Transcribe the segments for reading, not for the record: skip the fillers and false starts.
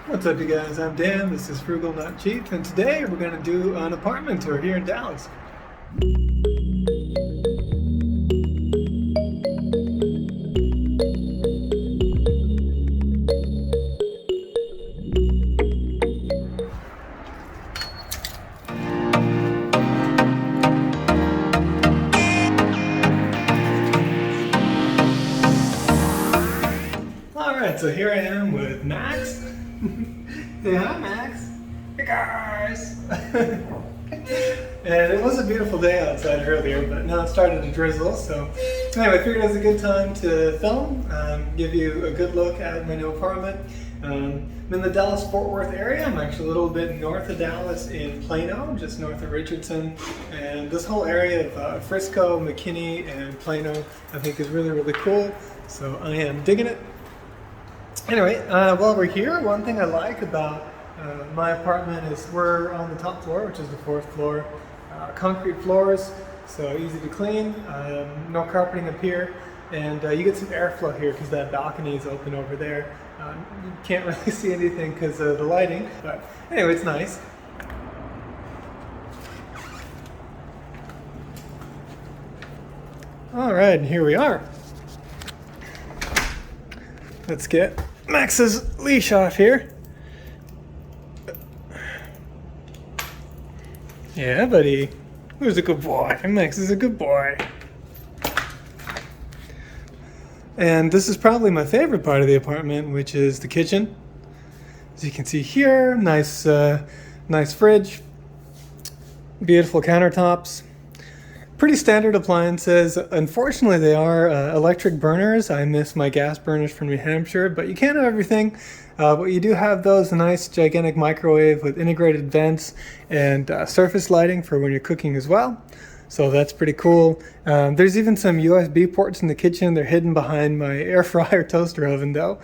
What's up, you guys? I'm Dan. This is Frugal Not Cheap, and today we're going to do an apartment tour here in Dallas. Alright, so here I am with Max. Say hi, Max. Hey, guys. And it was a beautiful day outside earlier, but now it started to drizzle. So anyway, I figured it was a good time to film, give you a good look at my new apartment. I'm in the Dallas-Fort Worth area. I'm actually a little bit north of Dallas in Plano, just north of Richardson. And this whole area of Frisco, McKinney, and Plano I think is really, really cool. So I am digging it. Anyway, while we're here, one thing I like about my apartment is we're on the top floor, which is the 4th floor. Concrete floors, so easy to clean. No carpeting up here, and you get some airflow here because that balcony is open over there. You can't really see anything because of the lighting, but anyway, it's nice. All right, and here we are. Let's get Max's leash off here. Yeah, buddy. Who's a good boy? Max is a good boy. And this is probably my favorite part of the apartment, which is the kitchen. As you can see here, nice fridge, beautiful countertops. Pretty standard appliances. Unfortunately, they are electric burners. I miss my gas burners from New Hampshire, but you can't have everything. But you do have those, a nice gigantic microwave with integrated vents and surface lighting for when you're cooking as well. So that's pretty cool. There's even some USB ports in the kitchen. They're hidden behind my air fryer toaster oven though.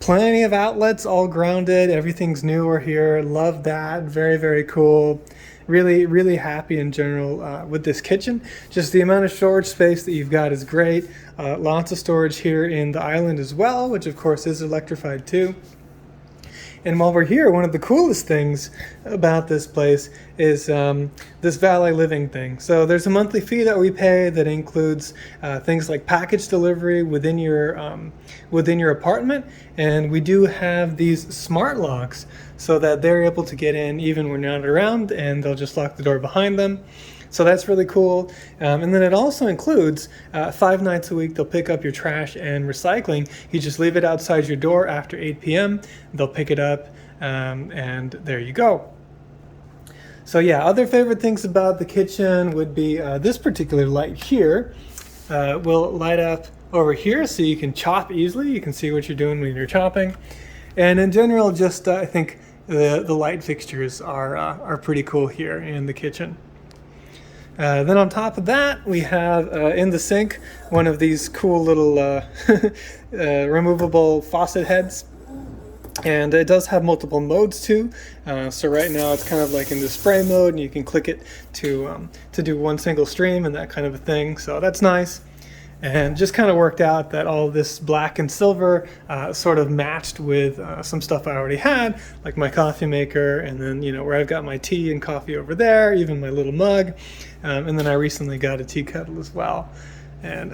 Plenty of outlets, all grounded. Everything's newer here. Love that. Very, very cool. Really, really happy in general with this kitchen. Just the amount of storage space that you've got is great. Lots of storage here in the island as well, which of course is electrified too. And while we're here, one of the coolest things about this place is this valet living thing. So there's a monthly fee that we pay that includes things like package delivery within your apartment, and we do have these smart locks so that they're able to get in even when you're not around, and they'll just lock the door behind them. So that's really cool. And then it also includes 5 nights a week they'll pick up your trash and recycling. You just leave it outside your door after 8 p.m. They'll pick it up, and there you go. So yeah, other favorite things about the kitchen would be this particular light here will light up over here so you can chop easily. You can see what you're doing when you're chopping. And in general, just I think the light fixtures are pretty cool here in the kitchen. Then on top of that, we have in the sink one of these cool little removable faucet heads. And it does have multiple modes too. So right now it's kind of like in the spray mode, and you can click it to do one single stream and that kind of a thing. So that's nice. And just kind of worked out that all this black and silver sort of matched with some stuff I already had, like my coffee maker, and then, you know, where I've got my tea and coffee over there, even my little mug. And then I recently got a tea kettle as well. And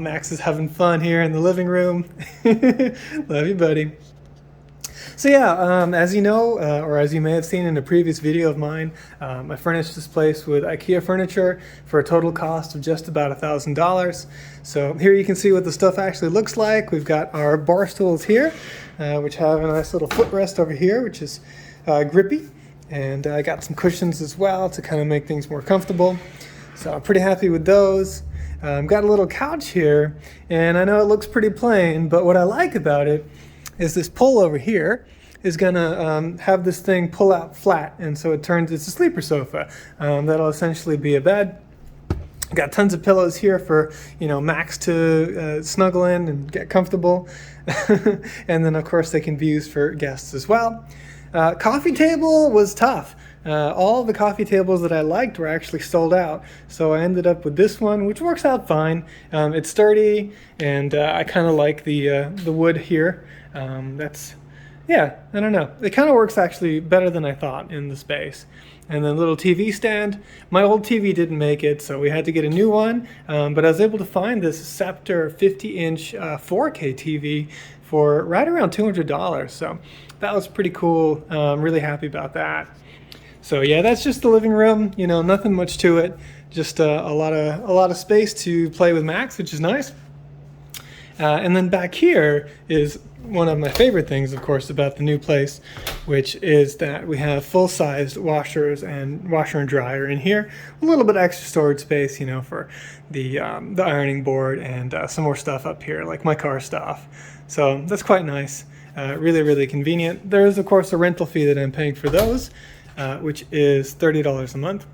Max is having fun here in the living room. Love you, buddy. So yeah, as you know, or as you may have seen in a previous video of mine, I furnished this place with IKEA furniture for a total cost of just about $1,000. So here you can see what the stuff actually looks like. We've got our bar stools here, which have a nice little footrest over here, which is grippy. And I got some cushions as well to kind of make things more comfortable. So I'm pretty happy with those. Got a little couch here, and I know it looks pretty plain, but what I like about it is this pull over here is gonna have this thing pull out flat, and so it's a sleeper sofa. That'll essentially be a bed. Got tons of pillows here for, you know, Max to snuggle in and get comfortable. And then of course they can be used for guests as well. Coffee table was tough. All the coffee tables that I liked were actually sold out, so I ended up with this one, which works out fine. It's sturdy, and I kind of like the wood here. That's Yeah, I don't know. It kind of works actually better than I thought in the space. And then little TV stand. My old TV didn't make it, so we had to get a new one. But I was able to find this Scepter 50-inch 4K TV for right around $200. So that was pretty cool. I'm really happy about that. So yeah, that's just the living room. You know, nothing much to it. Just a lot of space to play with Max, which is nice. And then back here is one of my favorite things, of course, about the new place, which is that we have full-sized washer and dryer in here. A little bit extra storage space, you know, for the ironing board and some more stuff up here, like my car stuff. So that's quite nice. Really, really convenient. There is, of course, a rental fee that I'm paying for those, which is $30 a month.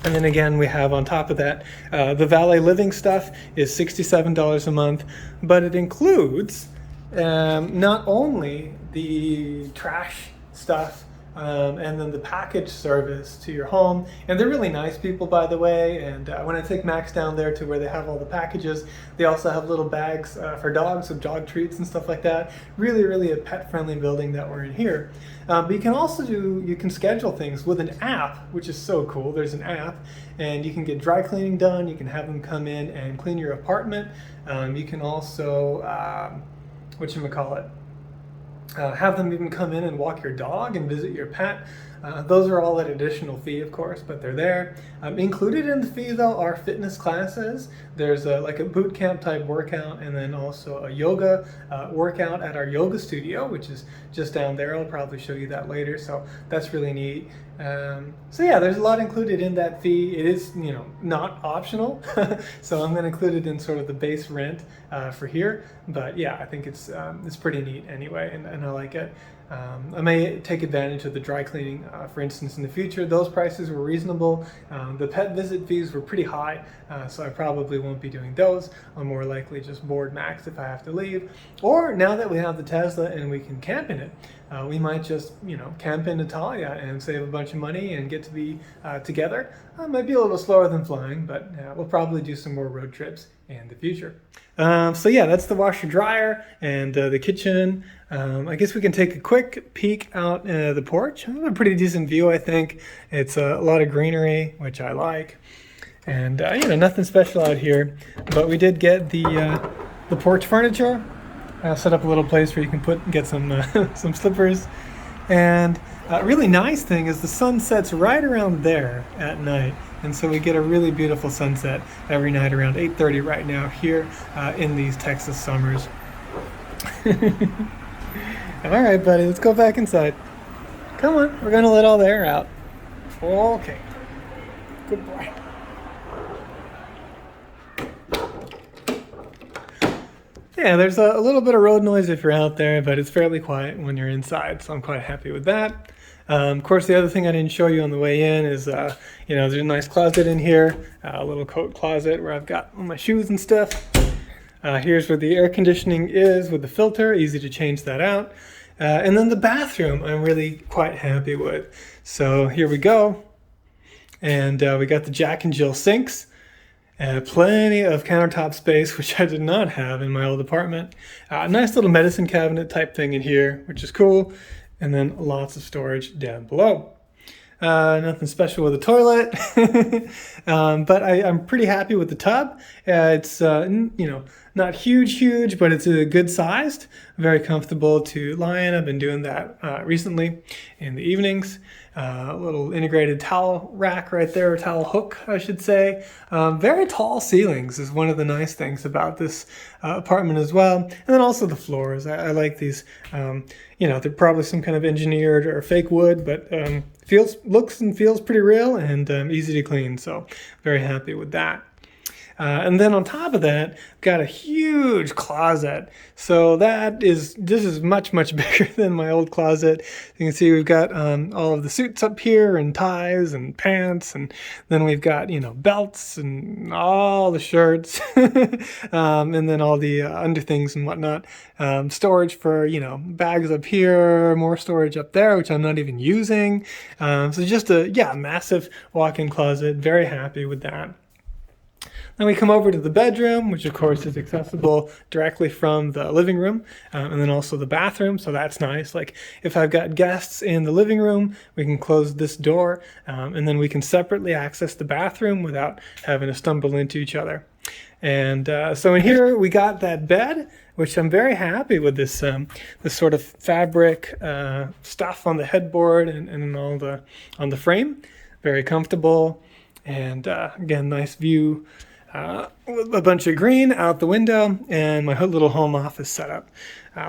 And then again, we have on top of that, the valet living stuff is $67 a month, but it includes not only the trash stuff and then the package service to your home. And they're really nice people, by the way. And when I take Max down there to where they have all the packages, they also have little bags for dogs with dog treats and stuff like that. Really, really a pet-friendly building that we're in here. But you can also you can schedule things with an app, which is so cool. There's an app, and you can get dry cleaning done. You can have them come in and clean your apartment. You can also, have them even come in and walk your dog and visit your pet. Those are all at additional fee, of course, but they're there. Included in the fee, though, are fitness classes. There's like a boot camp type workout, and then also a yoga workout at our yoga studio, which is just down there. I'll probably show you that later, so that's really neat. So yeah, there's a lot included in that fee. It is, you know, not optional, so I'm going to include it in sort of the base rent for here. But yeah, I think it's pretty neat anyway, and I like it. I may take advantage of the dry cleaning, for instance, in the future. Those prices were reasonable. The pet visit fees were pretty high, so I probably won't be doing those. I'll more likely just board Max if I have to leave. Or now that we have the Tesla and we can camp in it, we might just, you know, camp in Italia and save a bunch of money and get to be together. Might be a little slower than flying, but we'll probably do some more road trips in the future. So yeah, that's the washer dryer and the kitchen. I guess we can take a quick peek out the porch. A pretty decent view, I think. It's a lot of greenery, which I like. And you know, nothing special out here, but we did get the porch furniture. Set up a little place where you can get some some slippers. And a really nice thing is the sun sets right around there at night. And so we get a really beautiful sunset every night around 8:30 right now here in these Texas summers. All right, buddy, let's go back inside. Come on, we're going to let all the air out. Okay. Good boy. Yeah, there's a little bit of road noise if you're out there, but it's fairly quiet when you're inside, so I'm quite happy with that. Of course, the other thing I didn't show you on the way in is, you know, there's a nice closet in here, a little coat closet where I've got all my shoes and stuff. Here's where the air conditioning is with the filter, easy to change that out. And then the bathroom I'm really quite happy with. So here we go. And we got the Jack and Jill sinks. Plenty of countertop space, which I did not have in my old apartment. Nice little medicine cabinet type thing in here, which is cool. And then lots of storage down below. Nothing special with the toilet, but I'm pretty happy with the tub. It's you know, not huge, but it's a good sized, very comfortable to lie in. I've been doing that recently in the evenings. A little integrated towel rack right there, towel hook, I should say. Very tall ceilings is one of the nice things about this apartment as well. And then also the floors. I like these. You know, they're probably some kind of engineered or fake wood, but looks and feels pretty real and easy to clean. So very happy with that. And then on top of that, got a huge closet. So this is much bigger than my old closet. You can see we've got all of the suits up here and ties and pants, and then we've got, you know, belts and all the shirts, and then all the underthings and whatnot. Storage for, you know, bags up here, more storage up there, which I'm not even using. So just a massive walk-in closet. Very happy with that. Then we come over to the bedroom, which of course is accessible directly from the living room, and then also the bathroom, so that's nice. Like if I've got guests in the living room, we can close this door, and then we can separately access the bathroom without having to stumble into each other. And so in here we got that bed, which I'm very happy with this this sort of fabric stuff on the headboard and on the frame. Very comfortable, and again, nice view. With a bunch of green out the window, and my little home office setup.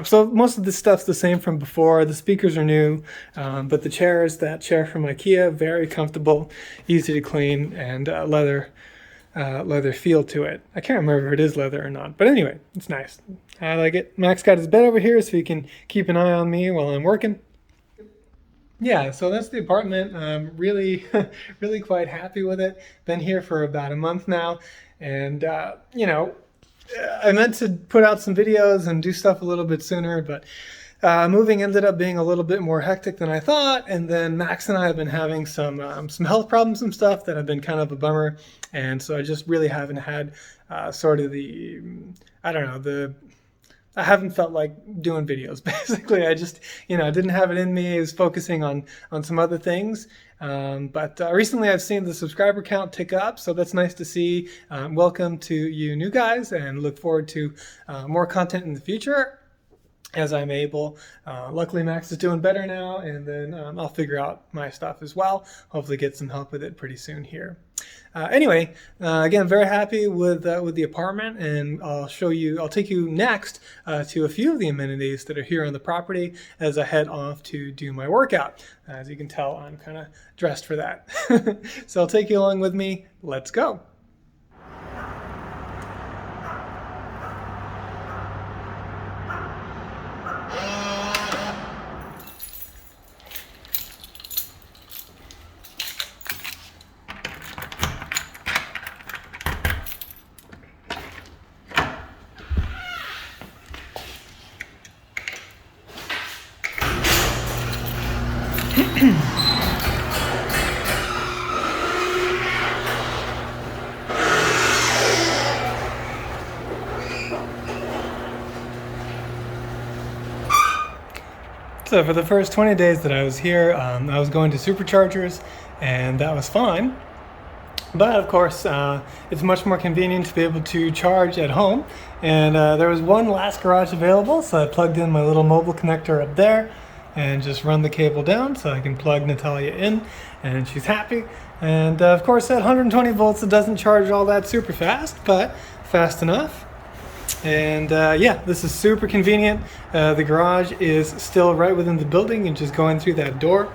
So most of this stuff's the same from before. The speakers are new, but the chair is that chair from IKEA, very comfortable, easy to clean, and leather feel to it. I can't remember if it is leather or not, but anyway, it's nice. I like it. Max got his bed over here so he can keep an eye on me while I'm working. Yeah, so that's the apartment. I'm really, really quite happy with it. Been here for about a month now, and you know, I meant to put out some videos and do stuff a little bit sooner, but moving ended up being a little bit more hectic than I thought. And then Max and I have been having some health problems and stuff that have been kind of a bummer, and so I just really haven't had sort of the, I don't know, I haven't felt like doing videos. Basically, I just, I didn't have it in me. I was focusing on some other things. But recently I've seen the subscriber count tick up, so that's nice to see. Welcome to you new guys, and look forward to more content in the future as I'm able. Luckily Max is doing better now, and then I'll figure out my stuff as well. Hopefully get some help with it pretty soon here. Anyway, again, very happy with the apartment, and I'll take you next to a few of the amenities that are here on the property as I head off to do my workout. As you can tell, I'm kind of dressed for that. So I'll take you along with me. Let's go. So for the first 20 days that I was here, I was going to superchargers, and that was fine. But of course, it's much more convenient to be able to charge at home. And there was one last garage available, so I plugged in my little mobile connector up there and just run the cable down so I can plug Natalia in, and she's happy. And of course, at 120 volts, it doesn't charge all that super fast, but fast enough. And yeah, this is super convenient. The garage is still right within the building and just going through that door.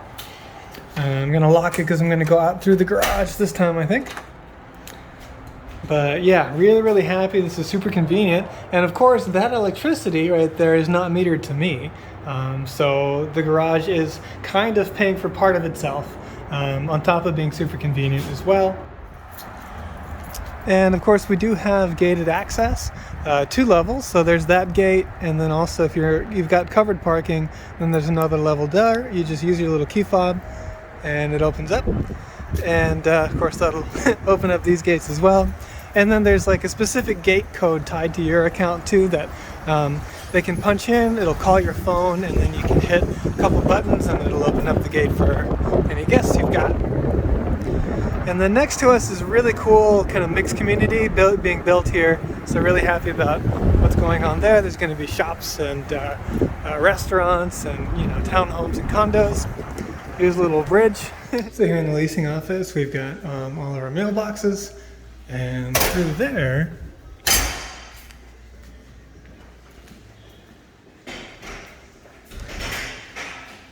I'm gonna lock it because I'm gonna go out through the garage this time, I think. But yeah, really, really happy. This is super convenient. And of course, that electricity right there is not metered to me. So the garage is kind of paying for part of itself, on top of being super convenient as well. And of course, we do have gated access, 2 levels. So there's that gate, and then also if you've got covered parking, then there's another level there. You just use your little key fob, and it opens up. And of course, that'll open up these gates as well. And then there's like a specific gate code tied to your account too that they can punch in. It'll call your phone, and then you can hit a couple buttons, and it'll open up the gate for any guests you've got. And then next to us is a really cool kind of mixed community being built here. So really happy about what's going on there. There's going to be shops and restaurants and townhomes and condos. Here's a little bridge. So here in the leasing office, we've got all of our mailboxes, and through there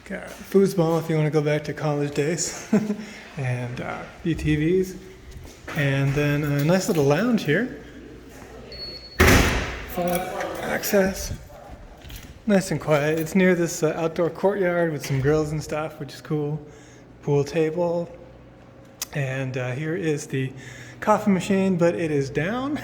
got foosball if you want to go back to college days, and UTVs, and then a nice little lounge here. Full access, nice and quiet. It's near this outdoor courtyard with some grills and stuff, which is cool. Pool table, and here is the coffee machine, but it is down.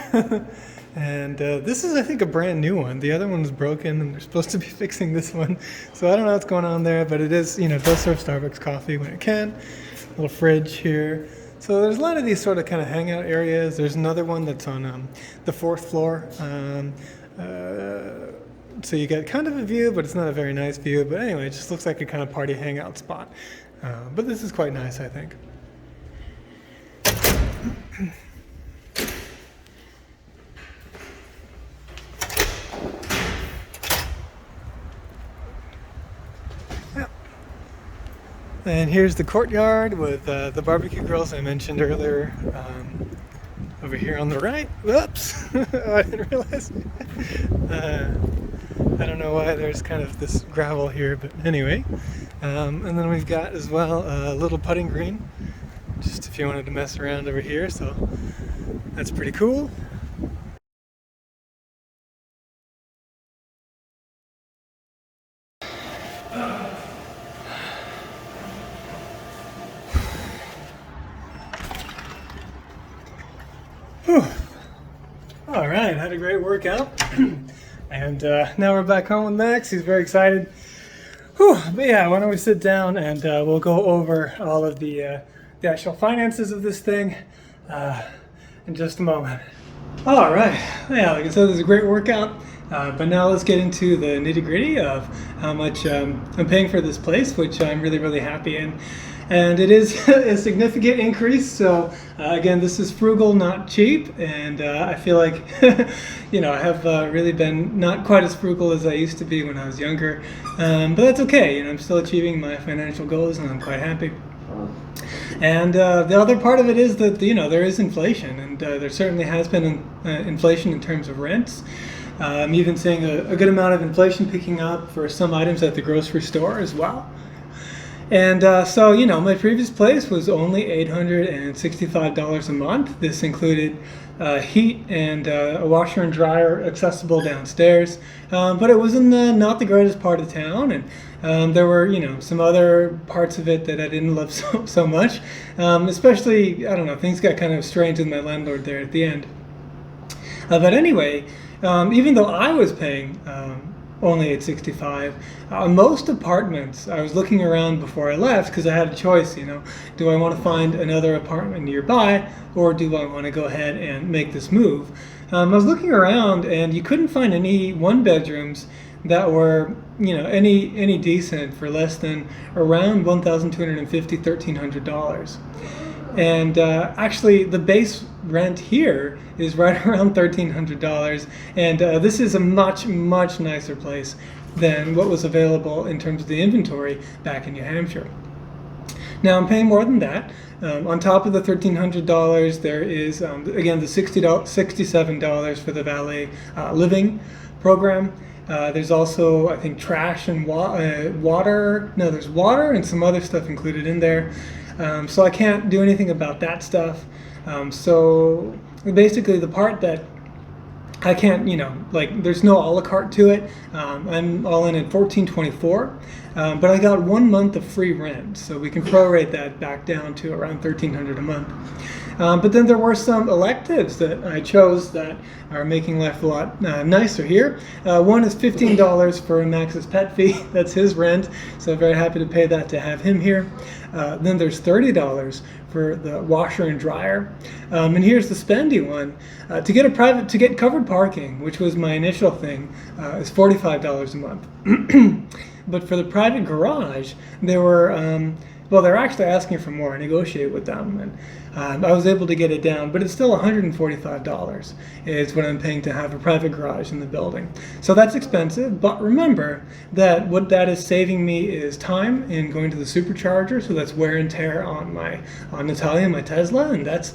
And this is, I think, a brand new one. The other one's broken, and they're supposed to be fixing this one. So I don't know what's going on there, but it is, it does serve Starbucks coffee when it can. Little fridge here, So there's a lot of these sort of kind of hangout areas. There's another one that's on the fourth floor. So you get kind of a view, but it's not a very nice view. But anyway, it just looks like a kind of party hangout spot. But this is quite nice, I think. And here's the courtyard with the barbecue grills I mentioned earlier. Over here on the right. Whoops! Oh, I didn't realize. I don't know why there's kind of this gravel here, but anyway. And then we've got as well a little putting green, just if you wanted to mess around over here. So that's pretty cool. Whew. All right, had a great workout. And now we're back home with Max. He's very excited. Whew. But yeah, why don't we sit down and we'll go over all of the actual finances of this thing in just a moment. All right, yeah, like I said, this is a great workout. But now let's get into the nitty-gritty of how much I'm paying for this place, which I'm really, really happy in. And it is a significant increase. So again, this is frugal, not cheap. And I feel like, I have really been not quite as frugal as I used to be when I was younger. But that's okay. I'm still achieving my financial goals, and I'm quite happy. And the other part of it is that there is inflation, and there certainly has been inflation in terms of rents. I'm even seeing a good amount of inflation picking up for some items at the grocery store as well. And so, my previous place was only $865 a month. This included heat and a washer and dryer accessible downstairs. But it was in not the greatest part of town, and there were, some other parts of it that I didn't love so much. Especially, I don't know, things got kind of strange with my landlord there at the end. But anyway, even though I was paying only $865, most apartments, I was looking around before I left because I had a choice, do I want to find another apartment nearby, or do I want to go ahead and make this move? I was looking around, and you couldn't find any one bedrooms that were, any decent for less than around $1,250, $1,300. And actually, the base rent here is right around $1,300, and this is a much, much nicer place than what was available in terms of the inventory back in New Hampshire. Now, I'm paying more than that. On top of the $1,300, there is, again, the $67 for the valet living program. There's also, I think, trash and water. No, there's water and some other stuff included in there. So I can't do anything about that stuff. So basically the part that I can't, there's no a la carte to it. I'm all in at $1,424, but I got 1 month of free rent, so we can prorate that back down to around $1,300 a month. But then there were some electives that I chose that are making life a lot nicer here. One is $15 for Max's pet fee. That's his rent, so very happy to pay that to have him here. Then there's $30 for the washer and dryer. And here's the spendy one. To get covered parking, which was my initial thing, is $45 a month. But for the private garage, they were they're actually asking for more. I negotiate with them, and I was able to get it down, but it's still $145 is what I'm paying to have a private garage in the building. So that's expensive, but remember that what that is saving me is time in going to the supercharger, so that's wear and tear on Natalia, my Tesla, and that's,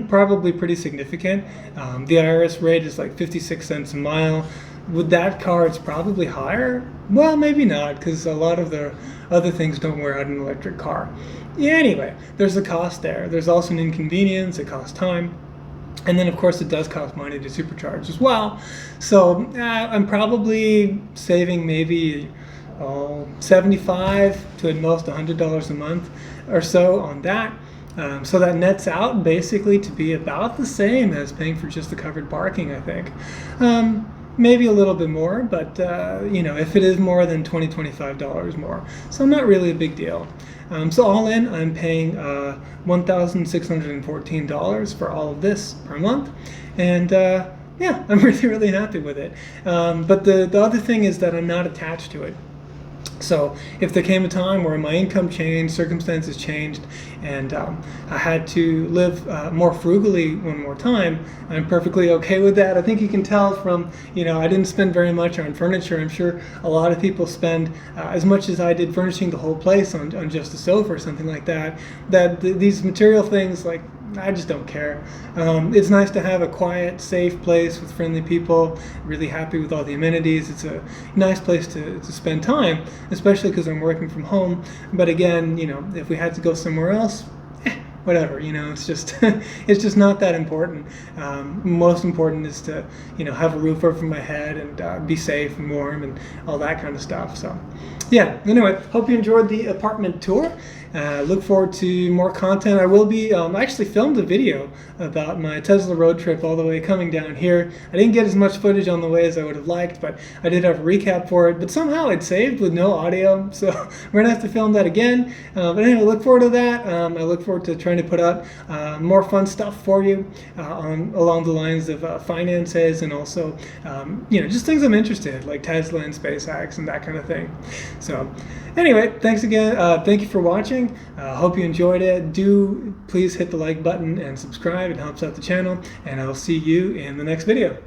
probably pretty significant. The IRS rate is like 56 cents a mile. With that car, it's probably higher. Well, maybe not, because a lot of the other things don't wear out an electric car. Yeah, anyway, there's a cost there. There's also an inconvenience. It costs time. And then, of course, it does cost money to supercharge as well. So I'm probably saving maybe $75 to at most $100 a month or so on that. So that nets out basically to be about the same as paying for just the covered parking, I think. maybe a little bit more, but you know, if it is more than $20, $25 more, so not really a big deal. So all in, I'm paying $1,614 for all of this per month, and yeah, I'm really happy with it. But the other thing is that I'm not attached to it. So if there came a time where my income changed, circumstances changed, and I had to live more frugally one more time, I'm perfectly okay with that. I think you can tell from, you know, I didn't spend very much on furniture. I'm sure a lot of people spend as much as I did furnishing the whole place on just a sofa or something like that. These material things, like, I just don't care. It's nice to have a quiet, safe place with friendly people, really happy with all the amenities. It's a nice place to spend time, especially because I'm working from home. But again, you know, if we had to go somewhere else, whatever, you know, it's just it's just not that important. Most important is to, you know, have a roof over my head and be safe and warm and all that kind of stuff. So yeah, anyway, hope you enjoyed the apartment tour. Look forward to more content. I will be, I actually filmed a video about my Tesla road trip all the way coming down here. I didn't get as much footage on the way as I would have liked, but I did have a recap for it. But somehow it saved with no audio, so we're gonna have to film that again. But anyway, look forward to that. I look forward to trying to put out more fun stuff for you along the lines of finances and also, you know, just things I'm interested in, like Tesla and SpaceX and that kind of thing. So anyway, thanks again. Thank you for watching. Hope you enjoyed it. Do please hit the like button and subscribe. It helps out the channel, and I'll see you in the next video.